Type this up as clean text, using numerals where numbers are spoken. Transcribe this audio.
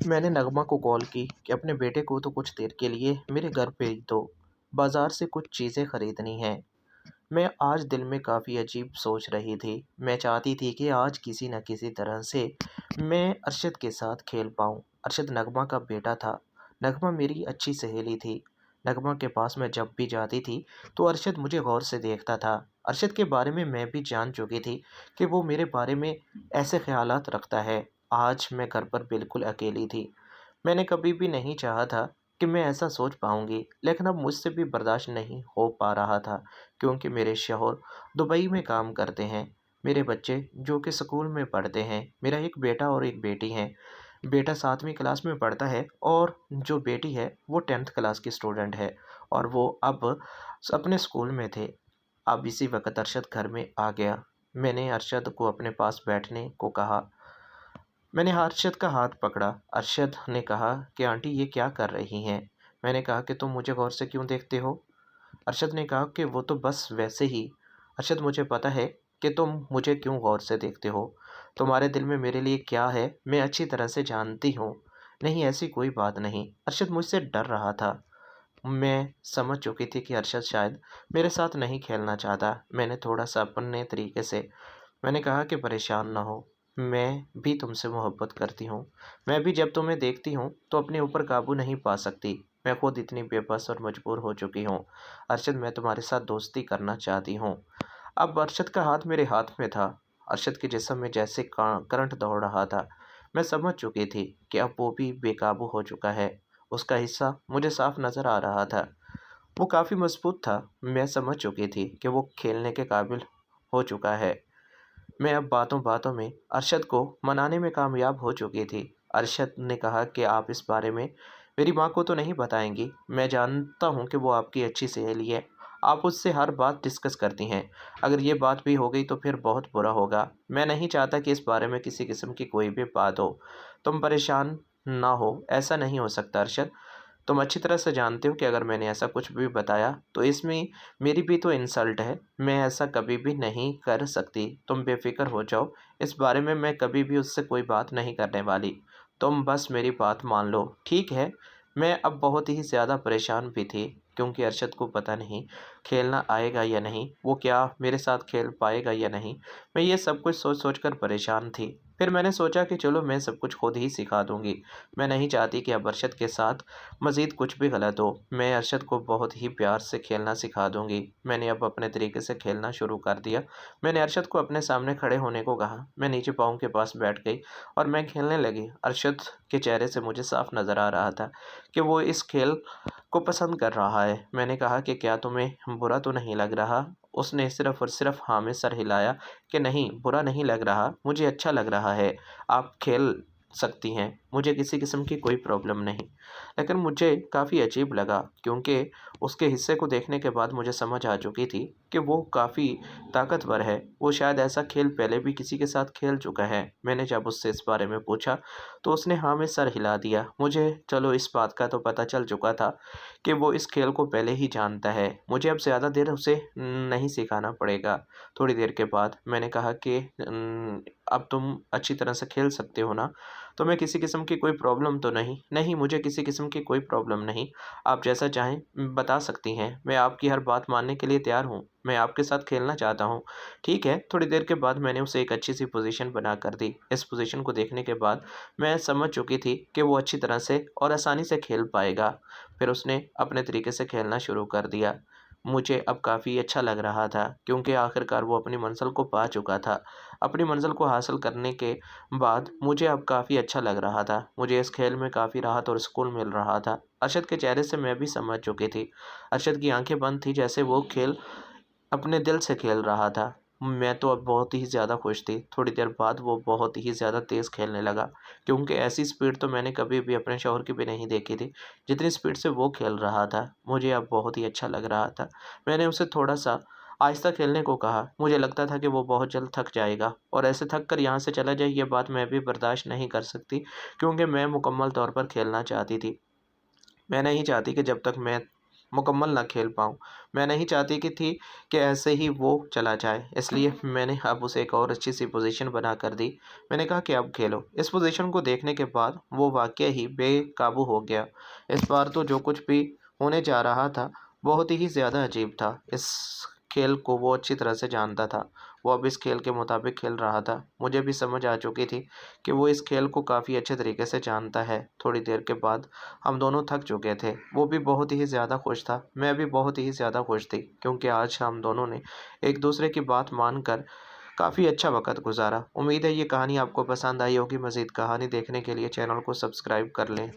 मैंने नगमा को कॉल की कि अपने बेटे को तो कुछ देर के लिए मेरे घर भेज दो। बाजार से कुछ चीज़ें खरीदनी हैं। मैं आज दिल में काफ़ी अजीब सोच रही थी। मैं चाहती थी कि आज किसी न किसी तरह से मैं अरशद के साथ खेल पाऊँ। अरशद नगमा का बेटा था। नगमा मेरी अच्छी सहेली थी। नगमा के पास मैं जब भी जाती थी तो अरशद मुझे गौर से देखता था। अरशद के बारे में मैं भी जान चुकी थी कि वो मेरे बारे में ऐसे ख़यालात रखता है। आज मैं घर पर बिल्कुल अकेली थी। मैंने कभी भी नहीं चाहा था कि मैं ऐसा सोच पाऊँगी, लेकिन अब मुझसे भी बर्दाश्त नहीं हो पा रहा था, क्योंकि मेरे शौहर दुबई में काम करते हैं। मेरे बच्चे जो कि स्कूल में पढ़ते हैं, मेरा एक बेटा और एक बेटी हैं। बेटा 7वीं क्लास में पढ़ता है और जो बेटी है वो 10th क्लास की स्टूडेंट है, और वो अब अपने स्कूल में थे। अब इसी वक़्त अरशद घर में आ गया। मैंने अरशद को अपने पास बैठने को कहा। मैंने अरशद का हाथ पकड़ा। अरशद ने कहा कि आंटी ये क्या कर रही हैं? मैंने कहा कि तुम मुझे गौर से क्यों देखते हो? अरशद ने कहा कि वो तो बस वैसे ही। अरशद, मुझे पता है कि तुम मुझे क्यों गौर से देखते हो। तुम्हारे दिल में मेरे लिए क्या है मैं अच्छी तरह से जानती हूँ। नहीं, ऐसी कोई बात नहीं। अरशद मुझसे डर रहा था। मैं समझ चुकी थी कि अरशद शायद मेरे साथ नहीं खेलना चाहता। मैंने थोड़ा सा अपने तरीके से मैंने कहा कि परेशान ना हो, मैं भी तुमसे मोहब्बत करती हूँ। मैं भी जब तुम्हें देखती हूँ तो अपने ऊपर काबू नहीं पा सकती। मैं खुद इतनी बेबस और मजबूर हो चुकी हूँ। अरशद, मैं तुम्हारे साथ दोस्ती करना चाहती हूँ। अब अरशद का हाथ मेरे हाथ में था। अरशद के जिस्म में जैसे करंट दौड़ रहा था। मैं समझ चुकी थी कि अब वो भी बेकाबू हो चुका है। उसका हिस्सा मुझे साफ नज़र आ रहा था। वो काफ़ी मजबूत था। मैं समझ चुकी थी कि वो खेलने के काबिल हो चुका है। मैं अब बातों-बातों में अरशद को मनाने में कामयाब हो चुकी थी। अरशद ने कहा कि आप इस बारे में मेरी माँ को तो नहीं बताएँगी। मैं जानता हूँ कि वो आपकी अच्छी सहेली है। आप उससे हर बात डिस्कस करती हैं। अगर ये बात भी हो गई तो फिर बहुत बुरा होगा। मैं नहीं चाहता कि इस बारे में किसी किस्म की कोई भी बात हो। तुम परेशान ना हो, ऐसा नहीं हो सकता अरशद। तुम अच्छी तरह से जानते हो कि अगर मैंने ऐसा कुछ भी बताया तो इसमें मेरी भी तो इंसल्ट है। मैं ऐसा कभी भी नहीं कर सकती। तुम बेफ़िक्र हो जाओ। इस बारे में मैं कभी भी उससे कोई बात नहीं करने वाली। तुम बस मेरी बात मान लो, ठीक है? मैं अब बहुत ही ज़्यादा परेशान भी थी, क्योंकि अरशद को पता नहीं खेलना आएगा या नहीं, वो क्या मेरे साथ खेल पाएगा या नहीं। मैं ये सब कुछ सोच-सोच कर परेशान थी। फिर मैंने सोचा कि चलो मैं सब कुछ खुद ही सिखा दूँगी। मैं नहीं चाहती कि अब अरशद के साथ मज़ीद कुछ भी गलत हो। मैं अरशद को बहुत ही प्यार से खेलना सिखा दूँगी। मैंने अब अपने तरीके से खेलना शुरू कर दिया। मैंने अरशद को अपने सामने खड़े होने को कहा। मैं नीचे पाँव के पास बैठ गई और मैं खेलने लगी। अरशद के चेहरे से मुझे साफ नज़र आ रहा था कि वो इस खेल को पसंद कर रहा है। मैंने कहा कि क्या तुम्हें बुरा तो नहीं लग रहा? उसने सिर्फ़ और सिर्फ़ हाँ में सर हिलाया कि नहीं, बुरा नहीं लग रहा, मुझे अच्छा लग रहा है। आप खेल सकती हैं, मुझे किसी किस्म की कोई प्रॉब्लम नहीं। लेकिन मुझे काफ़ी अजीब लगा, क्योंकि उसके हिस्से को देखने के बाद मुझे समझ आ चुकी थी कि वो काफ़ी ताकतवर है। वो शायद ऐसा खेल पहले भी किसी के साथ खेल चुका है। मैंने जब उससे इस बारे में पूछा तो उसने हाँ में सर हिला दिया। मुझे चलो इस बात का तो पता चल चुका था कि वो इस खेल को पहले ही जानता है। मुझे अब ज़्यादा देर उसे नहीं सिखाना पड़ेगा। थोड़ी देर के बाद मैंने कहा कि अब तुम अच्छी तरह से खेल सकते हो ना? तुम्हें किसी किस्म की कोई प्रॉब्लम तो नहीं? नहीं, मुझे किसी किस्म की कोई प्रॉब्लम नहीं। आप जैसा चाहें बता सकती हैं। मैं आपकी हर बात मानने के लिए तैयार हूँ। मैं आपके साथ खेलना चाहता हूँ। ठीक है। थोड़ी देर के बाद मैंने उसे एक अच्छी-सी पोज़ीशन बना कर दी। इस पोज़ीशन को देखने के बाद मैं समझ चुकी थी कि वो अच्छी तरह से और आसानी से खेल पाएगा। फिर उसने अपने तरीके से खेलना शुरू कर दिया। मुझे अब काफ़ी अच्छा लग रहा था, क्योंकि आखिरकार वो अपनी मंज़िल को पा चुका था। अपनी मंज़िल को हासिल करने के बाद मुझे अब काफ़ी अच्छा लग रहा था। मुझे इस खेल में काफ़ी राहत और सुकून मिल रहा था। अरशद के चेहरे से मैं भी समझ चुकी थी। अरशद की आँखें बंद थी, जैसे वो खेल अपने दिल से खेल रहा था। मैं तो अब बहुत ही ज़्यादा खुश थी। थोड़ी देर बाद वो बहुत ही ज़्यादा तेज़ खेलने लगा, क्योंकि ऐसी स्पीड तो मैंने कभी भी अपने शौहर की भी नहीं देखी थी, जितनी स्पीड से वो खेल रहा था। मुझे अब बहुत ही अच्छा लग रहा था। मैंने उसे थोड़ा-सा आहिस्ता खेलने को कहा। मुझे लगता था कि वो बहुत जल्द थक जाएगा, और ऐसे थक कर यहाँ से चला जाए ये बात मैं भी बर्दाश्त नहीं कर सकती, क्योंकि मैं मुकम्मल तौर पर खेलना चाहती थी। मैं नहीं चाहती कि जब तक मैं मुकम्मल ना खेल पाऊँ। मैं नहीं चाहती कि ऐसे ही वो चला जाए, इसलिए मैंने अब उसे एक और अच्छी-सी पोज़ीशन बना कर दी। मैंने कहा कि अब खेलो। इस पोज़ीशन को देखने के बाद वो वाक़ई ही बेकाबू हो गया। इस बार तो जो कुछ भी होने जा रहा था, बहुत ही ज़्यादा अजीब था। इस खेल को वो अच्छी तरह से जानता था। वो अब इस खेल के मुताबिक खेल रहा था। मुझे भी समझ आ चुकी थी कि वो इस खेल को काफ़ी अच्छे तरीके से जानता है। थोड़ी देर के बाद हम दोनों थक चुके थे। वो भी बहुत ही ज़्यादा खुश था, मैं भी बहुत ही ज़्यादा खुश थी, क्योंकि आज हम दोनों ने एक-दूसरे की बात मानकर काफ़ी अच्छा वक़्त गुज़ारा। उम्मीद है ये कहानी आपको पसंद आई होगी। मज़ीद कहानी देखने के लिए चैनल को सब्सक्राइब कर लें।